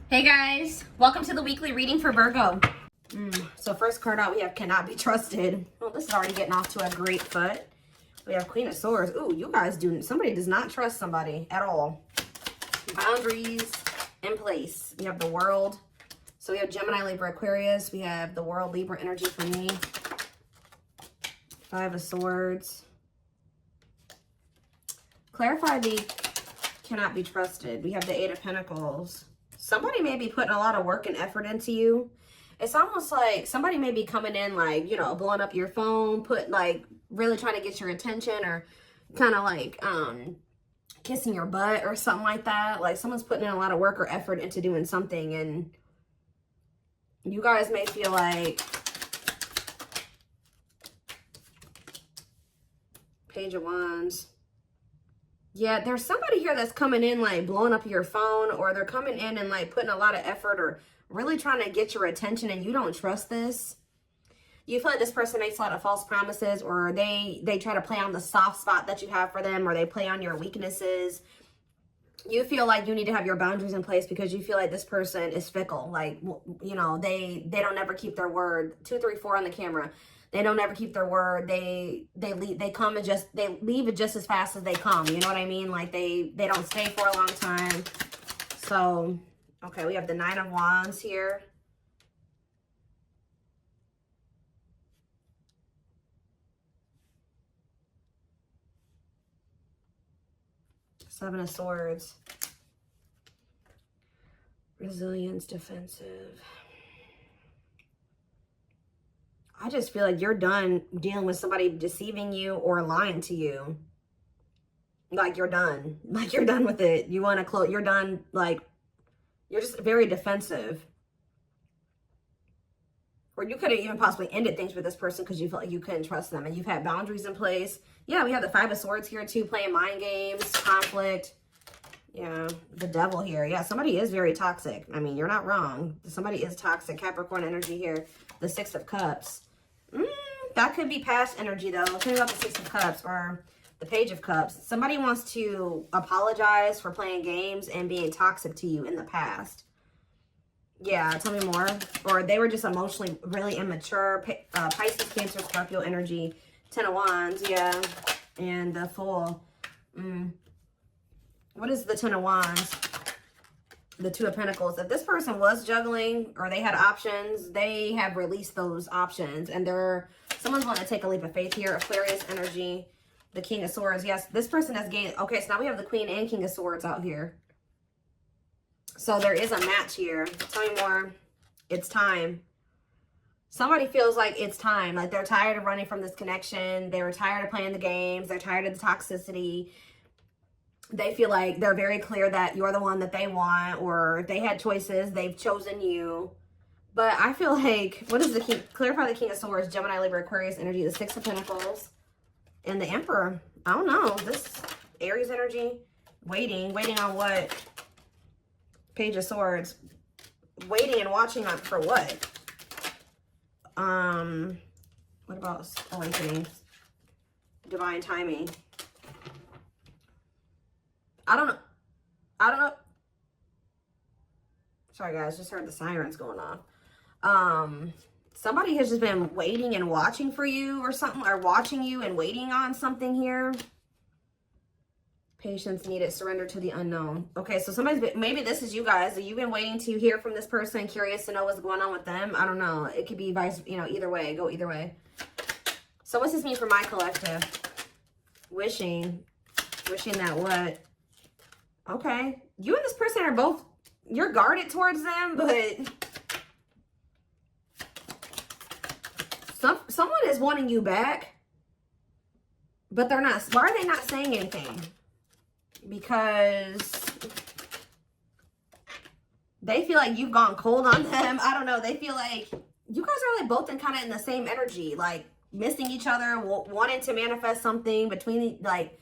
Hey guys, welcome to the weekly reading for Virgo. So first card out, we have cannot be trusted. Well, this is already getting off to a great foot. We have Queen of Swords. Ooh, you guys somebody does not trust somebody at all. Boundaries in place. We have the World. So we have Gemini, Libra, Aquarius. We have the World, Libra energy for me. Five of Swords. Clarify the cannot be trusted. We have the Eight of Pentacles. Somebody may be putting a lot of work and effort into you. It's almost like somebody may be coming in like, you know, blowing up your phone, really trying to get your attention, or kind of like kissing your butt or something like that. Like someone's putting in a lot of work or effort into doing something, and you guys may feel like Page of Wands. Yeah, there's somebody here that's coming in like blowing up your phone, or they're coming in and like putting a lot of effort or really trying to get your attention, and you don't trust this. You feel like this person makes a lot of false promises, or they try to play on the soft spot that you have for them, or they play on your weaknesses. You feel like you need to have your boundaries in place because you feel like this person is fickle. Like, you know, they don't ever keep their word. 2, 3, 4 on the camera. They don't ever keep their word. They leave it just as fast as they come. You know what I mean? Like they don't stay for a long time. So, okay, we have the Nine of Wands here. Seven of Swords. Resilience, defensive. I just feel like you're done dealing with somebody deceiving you or lying to you. Like you're done. Like you're done with it. You want to close. You're done. Like you're just very defensive. Or you could have even possibly ended things with this person because you felt like you couldn't trust them, and you've had boundaries in place. Yeah, we have the Five of Swords here too, playing mind games, conflict. Yeah, the Devil here. Yeah, somebody is very toxic. I mean, you're not wrong. Somebody is toxic. Capricorn energy here. The Six of Cups. That could be past energy though. Tell me about the Six of Cups or the Page of Cups. Somebody wants to apologize for playing games and being toxic to you in the past. Yeah, tell me more. Or they were just emotionally really immature. Pisces, Cancer, Scorpio energy. 10 of Wands, yeah. And the Fool. What is the 10 of Wands? The Two of Pentacles. If this person was juggling or they had options, they have released those options, and someone's going to take a leap of faith here. Aquarius energy. The King of Swords. Yes, this person has gained. Okay, so now we have the Queen and King of Swords out here. So there is a match here. Tell me more. It's time. Somebody feels like it's time. Like they're tired of running from this connection. They were tired of playing the games. They're tired of the toxicity. They feel like they're very clear that you're the one that they want, or if they had choices, they've chosen you. But I feel like, what is the King? Clarify the King of Swords, Gemini, Libra, Aquarius energy, the Six of Pentacles, and the Emperor. I don't know. This Aries energy, waiting on what? Page of Swords, waiting and watching on for what? What about awakening? Divine timing. I don't know. Sorry guys, just heard the sirens going off. Somebody has just been waiting and watching for you or something, or watching you and waiting on something here. Patience needed, surrender to the unknown. Okay, so maybe this is you guys. You've been waiting to hear from this person, curious to know what's going on with them. I don't know. It could be either way. Go either way. So what's this mean for my collective? Wishing that what? Okay, you and this person are both, you're guarded towards them, but someone is wanting you back, but they're not. Why are they not saying anything? Because they feel like you've gone cold on them. I don't know. They feel like you guys are like both kind of in the same energy, like missing each other, wanting to manifest something between like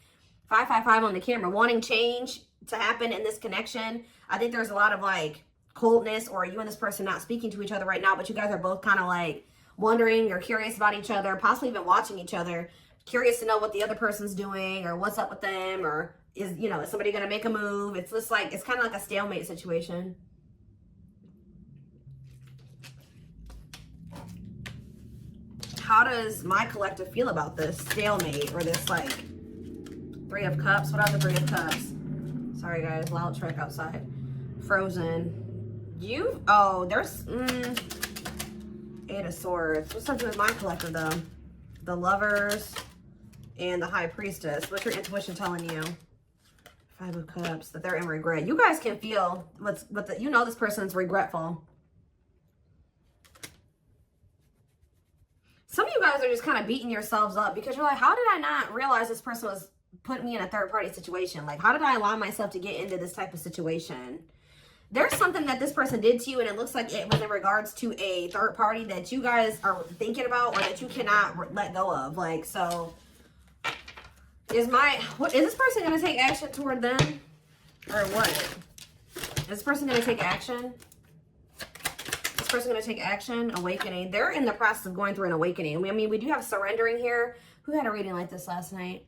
555 on the camera, wanting change to happen in this connection. I think there's a lot of like coldness, or you and this person not speaking to each other right now, but you guys are both kind of like wondering or curious about each other, possibly even watching each other, curious to know what the other person's doing or what's up with them, or is somebody going to make a move? It's just like, it's kind of like a stalemate situation. how does my collective feel about this stalemate or this like Three of Cups? What are the Three of Cups? Sorry guys, loud truck outside. Frozen. There's Eight of Swords. What's up with my collective though? The Lovers and the High Priestess. What's your intuition telling you? Five of Cups, that they're in regret. You guys can feel you know this person's regretful. Some of you guys are just kind of beating yourselves up because you're like, how did I not realize this person was putting me in a third party situation? Like, how did I allow myself to get into this type of situation? There's something that this person did to you and it looks like it was in regards to a third party that you guys are thinking about or that you cannot let go of. Like, so is this person going to take action toward them or what? Is this person going to take action? This person going to take action, awakening. They're in the process of going through an awakening. I mean, we do have surrendering here. Who had a reading like this last night?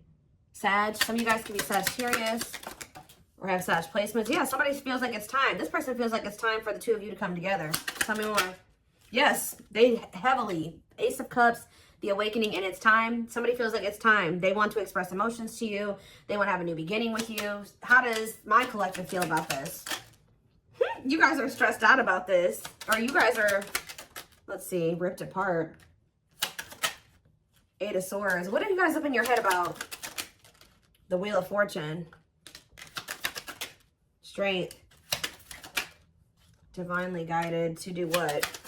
Sag. Some of you guys can be Sagittarius or have Sag placements. Yeah, somebody feels like it's time. This person feels like it's time for the two of you to come together. Tell me more. Yes, they heavily. Ace of Cups, the awakening, and it's time. Somebody feels like it's time. They want to express emotions to you. They want to have a new beginning with you. How does my collective feel about this? You guys are stressed out about this. Or you guys are, let's see, ripped apart. Eight of Swords. What are you guys up in your head about? The Wheel of Fortune. Strength. Divinely guided to do what?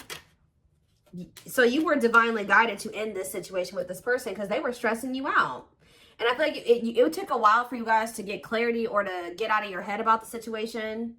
So you were divinely guided to end this situation with this person because they were stressing you out. And I feel like it took a while for you guys to get clarity or to get out of your head about the situation.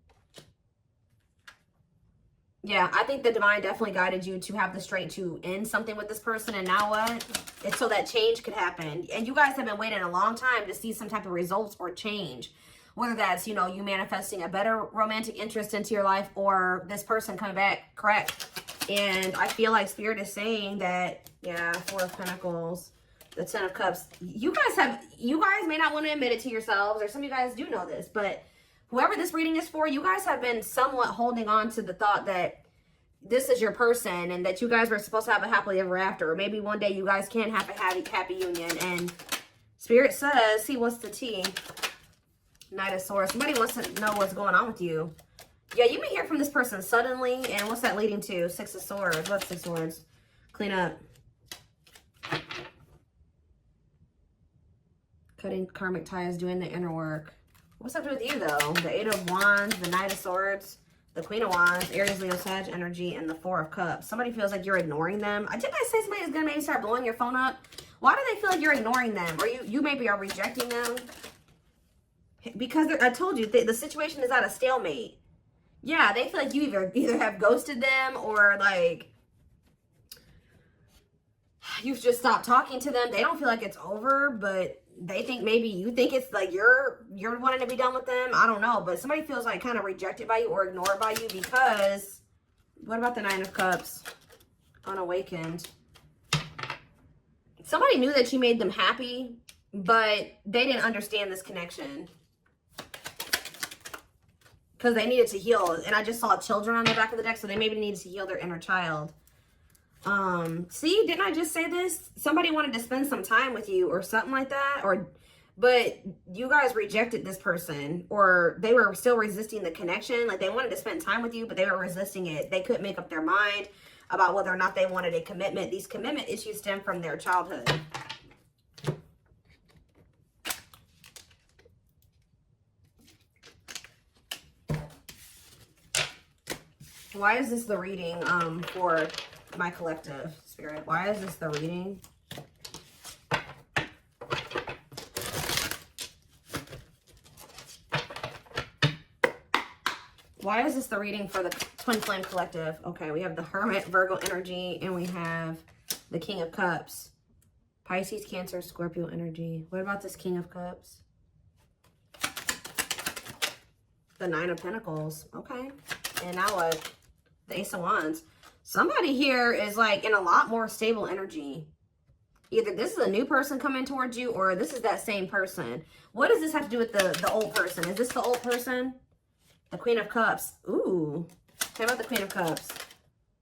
Yeah, I think the divine definitely guided you to have the strength to end something with this person. And now what? It's so that change could happen. And you guys have been waiting a long time to see some type of results or change. Whether that's, you know, you manifesting a better romantic interest into your life or this person coming back correct. And I feel like Spirit is saying that, yeah, Four of Pentacles, the Ten of Cups. You guys may not want to admit it to yourselves, or some of you guys do know this, but whoever this reading is for, you guys have been somewhat holding on to the thought that this is your person and that you guys were supposed to have a happily ever after. Or maybe one day you guys can have a happy union. And Spirit says, see, what's the tea? Knight of Swords. Somebody wants to know what's going on with you. Yeah, you may hear from this person suddenly. And what's that leading to? Six of Swords. What's Six of Swords? Clean up. Cutting karmic ties, doing the inner work. What's up with you, though? The Eight of Wands, the Knight of Swords, the Queen of Wands, Aries, Leo, Sag energy, and the Four of Cups. Somebody feels like you're ignoring them. Didn't I say somebody is going to maybe start blowing your phone up? Why do they feel like you're ignoring them? Or you maybe are rejecting them? Because I told you, the situation is at a stalemate. Yeah, they feel like you either have ghosted them or like you've just stopped talking to them. They don't feel like it's over, but they think maybe you think it's like you're wanting to be done with them. I don't know, but somebody feels like kind of rejected by you or ignored by you because what about the Nine of Cups? Unawakened. Somebody knew that you made them happy, but they didn't understand this connection. Because they needed to heal. And I just saw children on the back of the deck. So they maybe needed to heal their inner child. See, didn't I just say this? Somebody wanted to spend some time with you or something like that. But you guys rejected this person. Or they were still resisting the connection. Like they wanted to spend time with you, but they were resisting it. They couldn't make up their mind about whether or not they wanted a commitment. These commitment issues stem from their childhood. Why is this the reading for my collective, Spirit? Why is this the reading? Why is this the reading for the Twin Flame Collective? Okay, we have the Hermit, Virgo energy, and we have the King of Cups. Pisces, Cancer, Scorpio energy. What about this King of Cups? The Nine of Pentacles. Okay. And now what? The Ace of Wands. Somebody here is like in a lot more stable energy. Either this is a new person coming towards you or this is that same person. What does this have to do with the old person? Is this the old person? The Queen of Cups. Ooh. How about the Queen of Cups?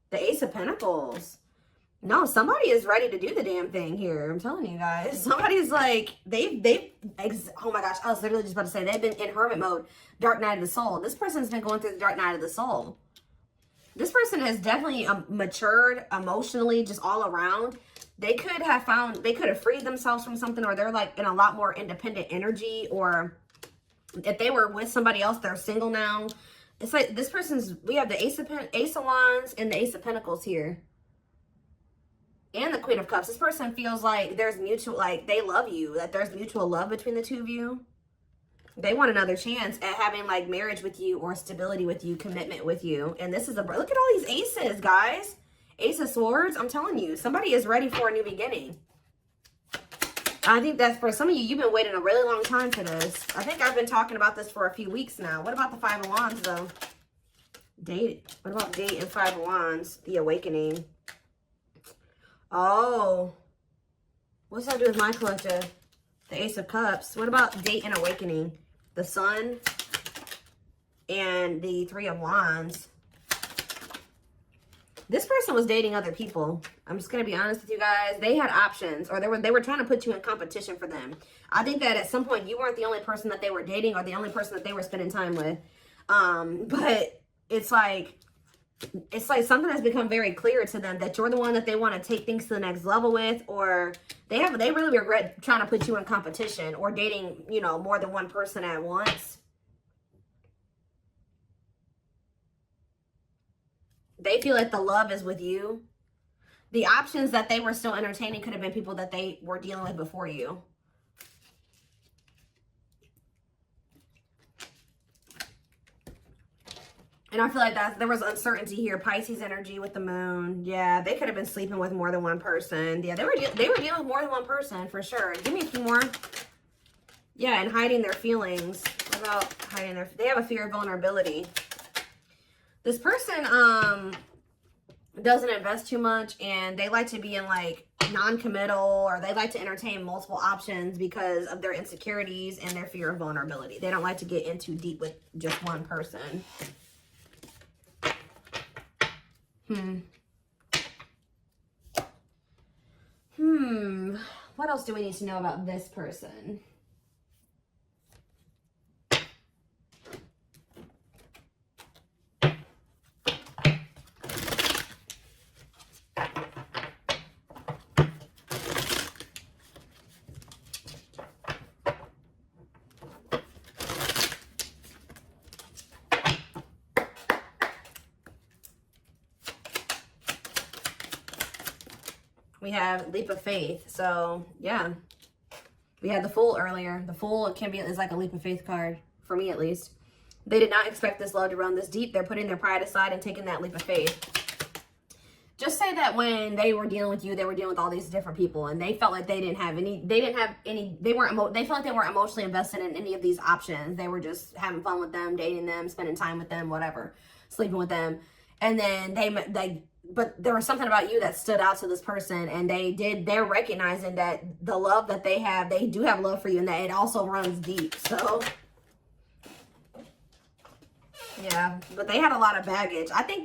The Ace of Pentacles. No, somebody is ready to do the damn thing here. I'm telling you guys. Somebody's like, oh my gosh, I was literally just about to say, they've been in hermit mode, dark night of the soul. This person's been going through the dark night of the soul. This person has definitely matured emotionally, just all around. They could have freed themselves from something, or they're like in a lot more independent energy, or if they were with somebody else, they're single now. It's like this person's, we have the Ace of Wands and the Ace of Pentacles here. And the Queen of Cups. This person feels like there's mutual, like they love you, that there's mutual love between the two of you. They want another chance at having like marriage with you, or stability with you, commitment with you. And this is look at all these aces, guys. Ace of Swords. I'm telling you, somebody is ready for a new beginning. I think that's for some of you, you've been waiting a really long time for this. I think I've been talking about this for a few weeks now. What about the Five of Wands though? Date. What about date and Five of Wands? The awakening. Oh, what's that do with my collective? The Ace of Cups. What about date and awakening? The Sun and the Three of Wands. This person was dating other people. I'm just going to be honest with you guys. They had options, or they were trying to put you in competition for them. I think that at some point you weren't the only person that they were dating, or the only person that they were spending time with. But it's like something has become very clear to them that you're the one that they want to take things to the next level with, or they really regret trying to put you in competition or dating, you know, more than one person at once. They feel like the love is with you. The options that they were still entertaining could have been people that they were dealing with before you. And I feel like there was uncertainty here. Pisces energy with the moon. Yeah, they could have been sleeping with more than one person. Yeah, they were dealing with more than one person for sure. Give me a few more. Yeah, and hiding their feelings. What about hiding they have a fear of vulnerability. This person doesn't invest too much, and they like to be in like non-committal, or they like to entertain multiple options because of their insecurities and their fear of vulnerability. They don't like to get in too deep with just one person. What else do we need to know about this person? We have leap of faith. So yeah, we had the Fool earlier. The Fool is like a leap of faith card, for me at least. They did not expect this love to run this deep. They're putting their pride aside and taking that leap of faith. Just say that when they were dealing with you, they were dealing with all these different people, and they felt like they felt like they weren't emotionally invested in any of these options. They were just having fun with them, dating them, spending time with them, whatever, sleeping with them. And then but there was something about you that stood out to this person, and they're recognizing that the love that they do have love for you, and that it also runs deep. So yeah, but they had a lot of baggage. I feel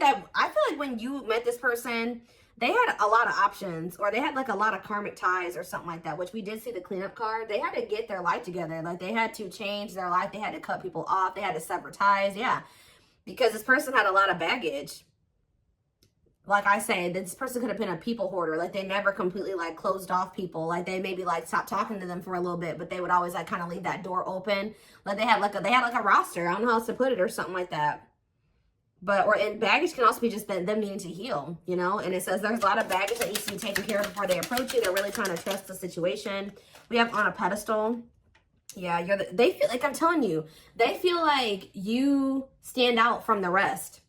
like when you met this person, they had a lot of options, or they had like a lot of karmic ties or something like that, which we did see the cleanup card. They had to get their life together. Like they had to change their life. They had to cut people off. They had to sever ties. Yeah, because this person had a lot of baggage. Like I say, this person could have been a people hoarder. Like they never completely like closed off people. Like they maybe like stopped talking to them for a little bit, but they would always like kind of leave that door open. Like they had like a roster. I don't know how else to put it, or something like that. And baggage can also be just them needing to heal, you know? And it says there's a lot of baggage that needs to be taken care of before they approach you. They're really trying to trust the situation. We have on a pedestal. Yeah, they feel like, I'm telling you, they feel like you stand out from the rest.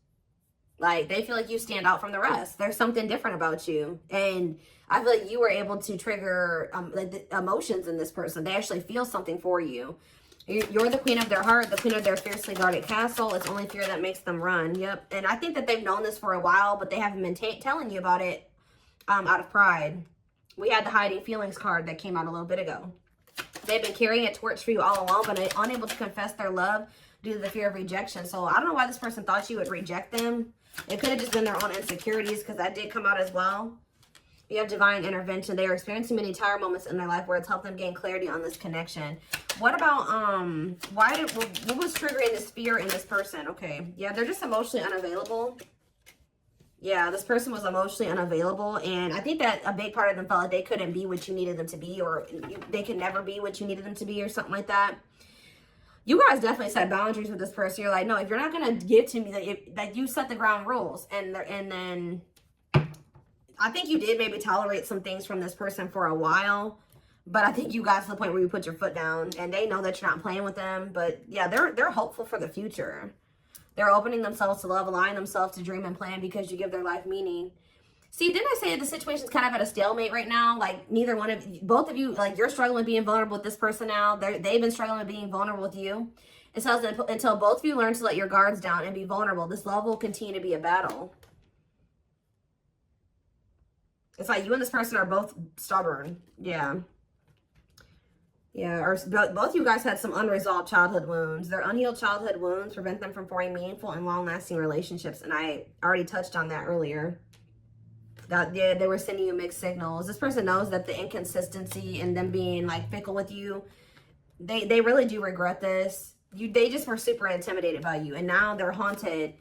Like, they feel like you stand out from the rest. There's something different about you. And I feel like you were able to trigger like the emotions in this person. They actually feel something for you. You're the queen of their heart, the queen of their fiercely guarded castle. It's only fear that makes them run. Yep. And I think that they've known this for a while, but they haven't been telling you about it out of pride. We had the hiding feelings card that came out a little bit ago. They've been carrying a torch for you all along, but unable to confess their love due to the fear of rejection. So I don't know why this person thought you would reject them. It could have just been their own insecurities, because that did come out as well. You have divine intervention. They are experiencing many Tower moments in their life where it's helped them gain clarity on this connection. What about, what was triggering this fear in this person? Okay. Yeah, they're just emotionally unavailable. Yeah, this person was emotionally unavailable. And I think that a big part of them felt like they couldn't be what you needed them to be, or they could never be what you needed them to be, or something like that. You guys definitely set boundaries with this person. You're like, no, if you're not going to give to me, that you set the ground rules. And then I think you did maybe tolerate some things from this person for a while. But I think you got to the point where you put your foot down, and they know that you're not playing with them. But yeah, they're hopeful for the future. They're opening themselves to love, allowing themselves to dream and plan because you give their life meaning. See, didn't I say that the situation's kind of at a stalemate right now? Like, neither one of you, both of you, like, you're struggling with being vulnerable with this person now. They've been struggling with being vulnerable with you. It says that until both of you learn to let your guards down and be vulnerable, this love will continue to be a battle. It's like you and this person are both stubborn. Yeah. Yeah, or both you guys had some unresolved childhood wounds. Their unhealed childhood wounds prevent them from forming meaningful and long-lasting relationships. And I already touched on that earlier. That yeah, they were sending you mixed signals. This person knows that the inconsistency and them being like fickle with you, they really do regret this. They just were super intimidated by you, and now they're haunted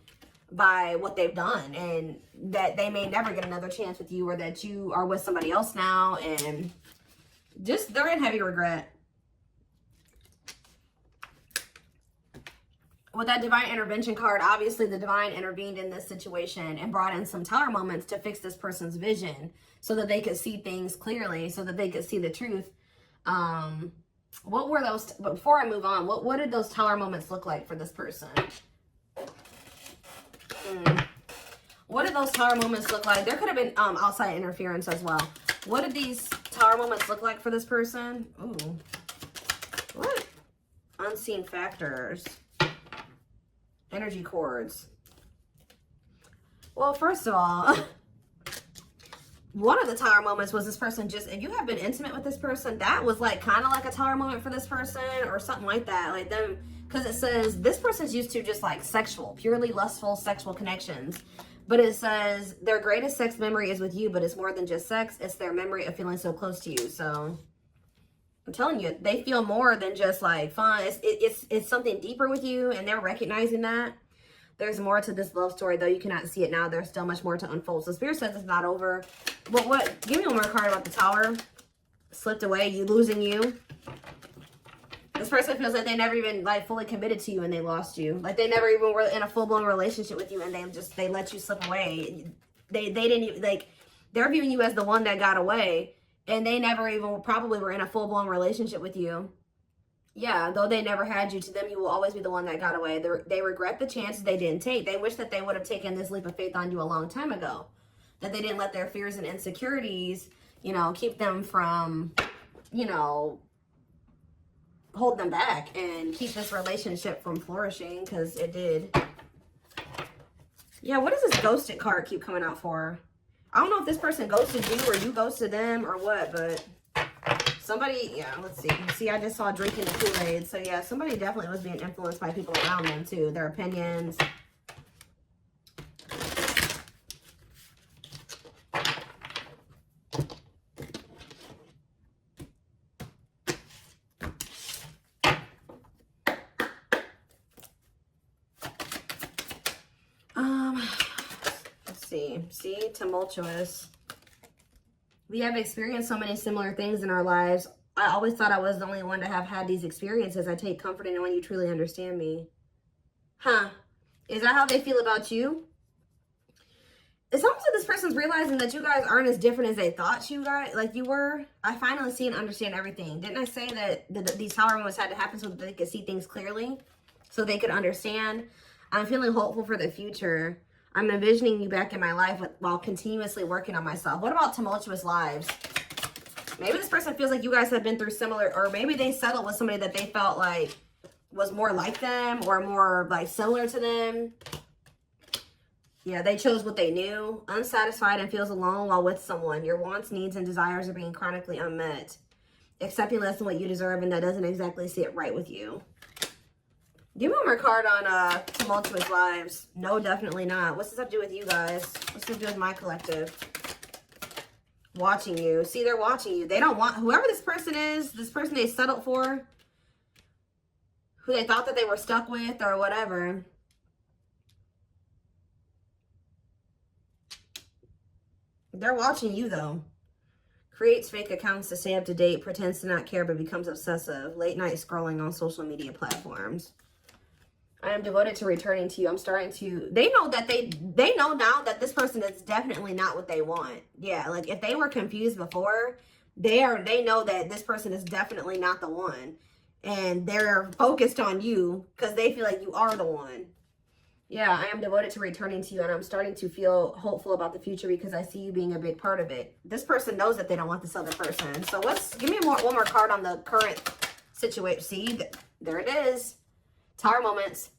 by what they've done, and that they may never get another chance with you, or that you are with somebody else now, and just they're in heavy regret. With that divine intervention card, obviously the divine intervened in this situation and brought in some Tower moments to fix this person's vision so that they could see things clearly, so that they could see the truth. What were those, before I move on, what did those Tower moments look like for this person? What did those Tower moments look like? There could have been outside interference as well. What did these Tower moments look like for this person? Ooh. What? Unseen factors. Energy cords. Well, first of all, one of the Tower moments was this person just, if you have been intimate with this person, that was like kind of like a Tower moment for this person or something like that. Like them, because it says this person's used to just like sexual, purely lustful sexual connections. But it says their greatest sex memory is with you, but it's more than just sex. It's their memory of feeling so close to you. So I'm telling you, they feel more than just like fun. It's something deeper with you, and they're recognizing that. There's more to this love story, though you cannot see it now. There's still much more to unfold. So Spirit says it's not over. But what? Give me one more card about the Tower. Slipped away. You losing you. This person feels like they never even like fully committed to you, and they lost you. Like they never even were in a full-blown relationship with you, and they let you slip away. They didn't even, like, they're viewing you as the one that got away. And they never even probably were in a full-blown relationship with you. Yeah, though they never had you, to them, you will always be the one that got away. They regret the chances they didn't take. They wish that they would have taken this leap of faith on you a long time ago. That they didn't let their fears and insecurities, you know, keep them from, you know, hold them back and keep this relationship from flourishing, because it did. Yeah, what does this ghosted card keep coming out for? I don't know if this person ghosted you or you ghosted them or what, but somebody, yeah, let's see. See, I just saw drinking the Kool-Aid. So, yeah, somebody definitely was being influenced by people around them, too. Their opinions. See, tumultuous. We have experienced so many similar things in our lives. I always thought I was the only one to have had these experiences. I take comfort in knowing you truly understand me. Huh? Is that how they feel about you? It's almost like this person's realizing that you guys aren't as different as they thought you were. I finally see and understand everything. Didn't I say that these Tower moments had to happen so that they could see things clearly, so they could understand? I'm feeling hopeful for the future. I'm envisioning you back in my life while continuously working on myself. What about tumultuous lives? Maybe this person feels like you guys have been through similar, or maybe they settled with somebody that they felt like was more like them or more like similar to them. Yeah, they chose what they knew. Unsatisfied and feels alone while with someone. Your wants, needs, and desires are being chronically unmet. Accepting less than what you deserve, and that doesn't exactly sit right with you. Give me one more card on tumultuous lives. No, definitely not. What's this have to do with you guys? What's this have to do with my collective? watching you. See, they're watching you. They don't want, whoever this person is, this person they settled for, who they thought that they were stuck with or whatever. They're watching you though. Creates fake accounts to stay up to date, pretends to not care, but becomes obsessive. Late night scrolling on social media platforms. I am devoted to returning to you. I'm starting to, they know that they know now that this person is definitely not what they want. Yeah, like if they were confused before, they know that this person is definitely not the one. And they're focused on you because they feel like you are the one. Yeah, I am devoted to returning to you, and I'm starting to feel hopeful about the future because I see you being a big part of it. This person knows that they don't want this other person. So give me one more card on the current situation. See, there it is. Tower moments.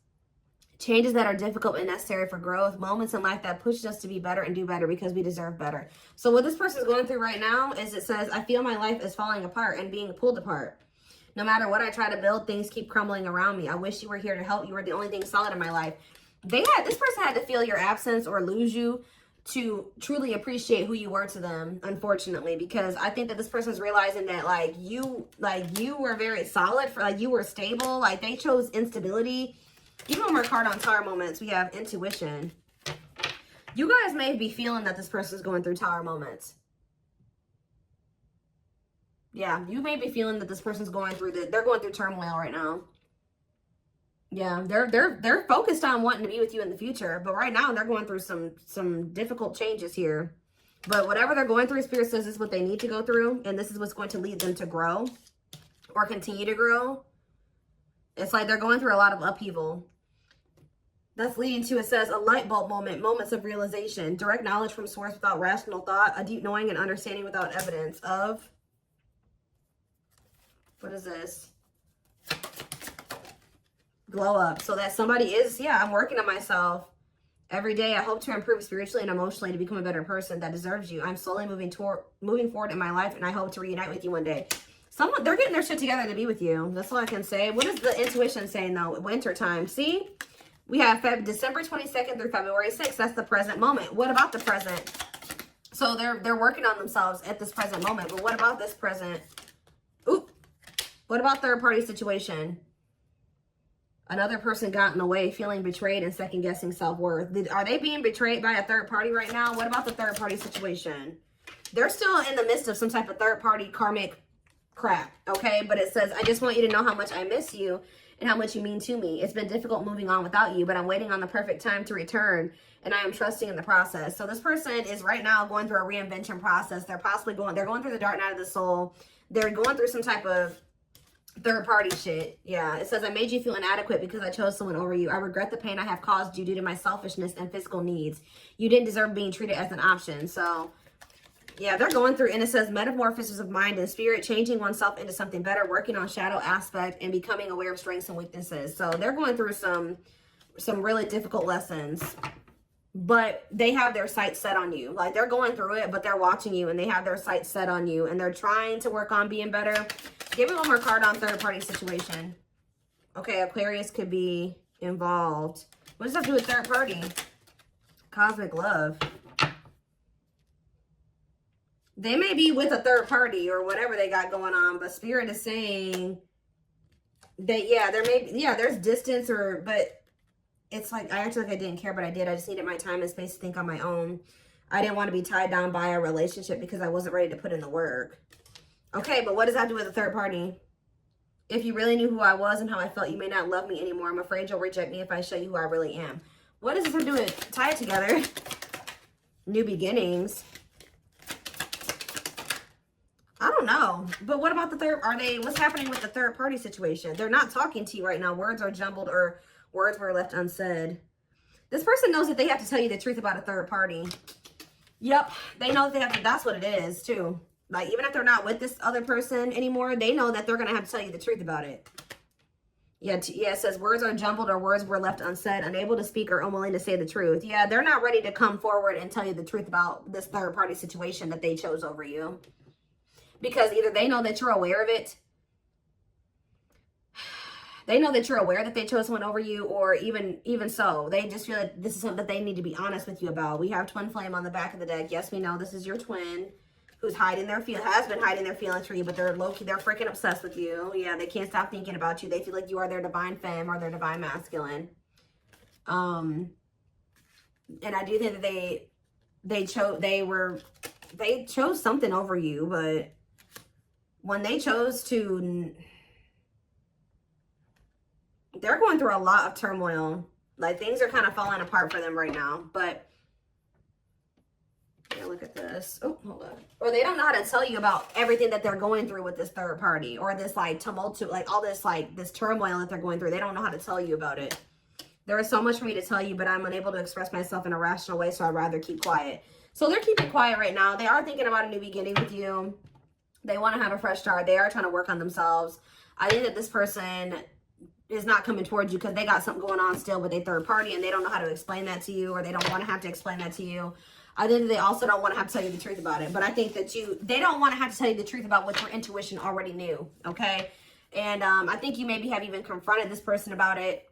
Changes that are difficult and necessary for growth. Moments in life that push us to be better and do better because we deserve better. So what this person is going through right now is it says, I feel my life is falling apart and being pulled apart. No matter what I try to build, things keep crumbling around me. I wish you were here to help. You were the only thing solid in my life. This person had to feel your absence or lose you to truly appreciate who you were to them, unfortunately, because I think that this person's realizing that you were very solid, for you were stable, they chose instability. Give me one more card on Tower moments. We have intuition. You guys may be feeling that this person's going through Tower moments. Yeah, you may be feeling that this person's going through they're going through turmoil right now. Yeah, they're focused on wanting to be with you in the future, but right now they're going through some difficult changes here. But whatever they're going through, Spirit says this is what they need to go through, and this is what's going to lead them to grow or continue to grow. It's like they're going through a lot of upheaval. That's leading to, it says, a light bulb moment, moments of realization, direct knowledge from source without rational thought, a deep knowing and understanding without evidence of, what is this? Glow up. So that somebody is, yeah, I'm working on myself every day. I hope to improve spiritually and emotionally to become a better person that deserves you. I'm slowly moving forward in my life, and I hope to reunite with you one day. They're getting their shit together to be with you. That's all I can say. What is the intuition saying though? Winter time. See, we have December 22nd through February 6th. That's the present moment. What about the present? So they're working on themselves at this present moment. But what about this present? Oop. What about third party situation? Another person got in the way, feeling betrayed and second guessing self-worth. Are they being betrayed by a third party right now? What about the third party situation? They're still in the midst of some type of third party karmic crap, okay? But it says, I just want you to know how much I miss you and how much you mean to me. It's been difficult moving on without you, but I'm waiting on the perfect time to return, and I am trusting in the process. So this person is right now going through a reinvention process. They're going through the dark night of the soul. They're going through some type of third party shit. Yeah, it says, I made you feel inadequate because I chose someone over you. I regret the pain I have caused you due to my selfishness and physical needs. You didn't deserve being treated as an option. So yeah, they're going through, and it says metamorphosis of mind and spirit, changing oneself into something better, working on shadow aspect, and becoming aware of strengths and weaknesses. So they're going through some really difficult lessons, but they have their sights set on you. They're going through it, but they're watching you, and they have their sights set on you, and they're trying to work on being better. Give me one more card on third party situation. Okay, Aquarius could be involved. What does that have to do with third party? Cosmic love. They may be with a third party or whatever they got going on, but Spirit is saying that, yeah, there's distance, but it's like, I actually I didn't care, but I did. I just needed my time and space to think on my own. I didn't want to be tied down by a relationship because I wasn't ready to put in the work. Okay, but what does that have to do with a third party? If you really knew who I was and how I felt, you may not love me anymore. I'm afraid you'll reject me if I show you who I really am. What does this have to do with? Tie it together. New beginnings. I don't know. But what about the what's happening with the third party situation? They're not talking to you right now. Words are jumbled or words were left unsaid. This person knows that they have to tell you the truth about a third party. Yep. They know that they have to, that's what it is too. Even if they're not with this other person anymore, they know that they're going to have to tell you the truth about it. Yeah, it says words are jumbled or words were left unsaid, unable to speak or unwilling to say the truth. Yeah, they're not ready to come forward and tell you the truth about this third party situation that they chose over you. Because either they know that you're aware of it. They know that you're aware that they chose someone over you, or even so, they just feel like this is something that they need to be honest with you about. We have twin flame on the back of the deck. Yes, we know this is your twin. who's hiding their has been hiding their feelings for you, but they're low-key, they're freaking obsessed with you. Yeah, they can't stop thinking about you. They feel like you are their divine femme or their divine masculine. And I do think that they chose something over you, but when they chose to, they're going through a lot of turmoil. Like, things are kind of falling apart for them right now, but yeah, look at this. Oh, hold on. Or they don't know how to tell you about everything that they're going through with this third party, or this like tumultuous, like all this like this turmoil that they're going through. They don't know how to tell you about it. There is so much for me to tell you, but I'm unable to express myself in a rational way, so I'd rather keep quiet. So they're keeping quiet right now. They are thinking about a new beginning with you. They want to have a fresh start. They are trying to work on themselves. I think that this person is not coming towards you because they got something going on still with a third party, and they don't know how to explain that to you, or they don't want to have to explain that to you. I think that they also don't want to have to tell you the truth about it, but I think that they don't want to have to tell you the truth about what your intuition already knew, okay? And I think you maybe have even confronted this person about it,